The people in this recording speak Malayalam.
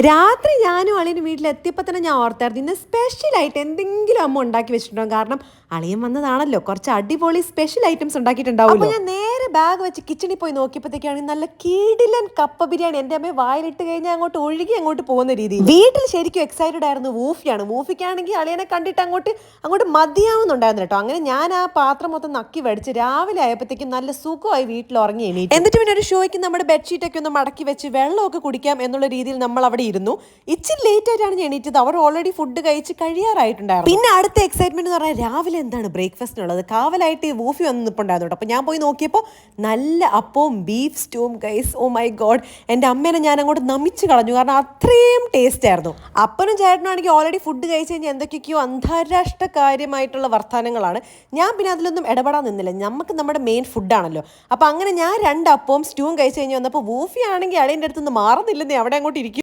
രാത്രി ഞാനും അളിയനും വീട്ടിലെത്തിയപ്പോൾ തന്നെ ഞാൻ ഓർത്തായിരുന്നു ഇന്ന് സ്പെഷ്യലായിട്ട് എന്തെങ്കിലും അമ്മ ഉണ്ടാക്കി വെച്ചിട്ടുണ്ടാവും. കാരണം അളിയൻ വന്നതാണല്ലോ, കുറച്ച് അടിപൊളി സ്പെഷ്യൽ ഐറ്റംസ് ഉണ്ടാക്കിയിട്ടുണ്ടാവും. അപ്പോൾ ഞാൻ നേരെ ബാഗ് വെച്ച് കിച്ചണിൽ പോയി നോക്കിയപ്പോഴത്തേക്കാണ് നല്ല കിടിലൻ കപ്പ ബിരിയാണി എൻ്റെ അമ്മ വായിലിട്ട് കഴിഞ്ഞാൽ അങ്ങോട്ട് ഒഴുകി അങ്ങോട്ട് പോകുന്ന രീതിയിൽ. വീട്ടിൽ ശരിക്കും എക്സൈറ്റഡ് ആയിരുന്നു. വൂഫിയാണ്. വൂഫിക്കാണെങ്കിൽ അളിയനെ കണ്ടിട്ട് അങ്ങോട്ട് മതിയാവുന്നുണ്ടായിരുന്നു കേട്ടോ. അങ്ങനെ ഞാൻ ആ പാത്രം മൊത്തം നക്കി വടിച്ച് രാവിലെ ആയപ്പോഴത്തേക്കും നല്ല സുഖമായി വീട്ടിൽ ഉറങ്ങി എണീറ്റു. എന്നിട്ട് പിന്നെ ഒരു ഷോയ്ക്ക് നമ്മുടെ ബെഡ്ഷീറ്റൊക്കെ ഒന്ന് മടക്കി വെച്ച് വെള്ളമൊക്കെ കുടിക്കാം എന്നുള്ള രീതിയിൽ നമ്മൾ അവിടെ ഇരുന്നു. ഇച്ചിരി ലേറ്റ് ആയിട്ടാണ് ഞാൻ എണീറ്റത്. അവർ ഓൾറെഡി ഫുഡ് കഴിച്ച് കഴിയാറായിട്ടുണ്ടായിരുന്നു. പിന്നെ അടുത്ത എക്സൈറ്റ്മെന്റ് എന്ന് പറഞ്ഞാൽ രാവിലെ എന്താണ് ബ്രേക്ക്ഫാസ്റ്റിനുള്ളത്. കാവലായിട്ട് ഈ വൂഫി വന്ന് നിൽപ്പുണ്ടായിരുന്നു. അപ്പോൾ ഞാൻ പോയി നോക്കിയപ്പോൾ നല്ല അപ്പവും ബീഫ് സ്റ്റൂവും ഗൈസ്. ഓ മൈ ഗോഡ്, എൻ്റെ അമ്മേനെ ഞാൻ അങ്ങോട്ട് നമിച്ച് കളഞ്ഞു. കാരണം അത്രയും ടേസ്റ്റ് ആയിരുന്നു. അപ്പനും ചേട്ടനാണെങ്കിൽ ഓൾറെഡി ഫുഡ് കഴിച്ച് കഴിഞ്ഞാൽ എന്തൊക്കെയൊക്കെയോ അന്താരാഷ്ട്ര കാര്യമായിട്ടുള്ള വർത്തമാനങ്ങളാണ്. ഞാൻ പിന്നെ അതിലൊന്നും ഇടപെടാൻ നിന്നില്ല. നമുക്ക് നമ്മുടെ മെയിൻ ഫുഡാണല്ലോ. അപ്പോൾ അങ്ങനെ ഞാൻ 2 അപ്പവും സ്റ്റൂവും കഴിച്ച് കഴിഞ്ഞ് വന്നപ്പോൾ വൂഫി ആണെങ്കിൽ അളിയൻ്റെ അടുത്ത് നിന്ന് മാറുന്നില്ലെന്നേ അവിടെ അങ്ങോട്ട് ഇരിക്കും.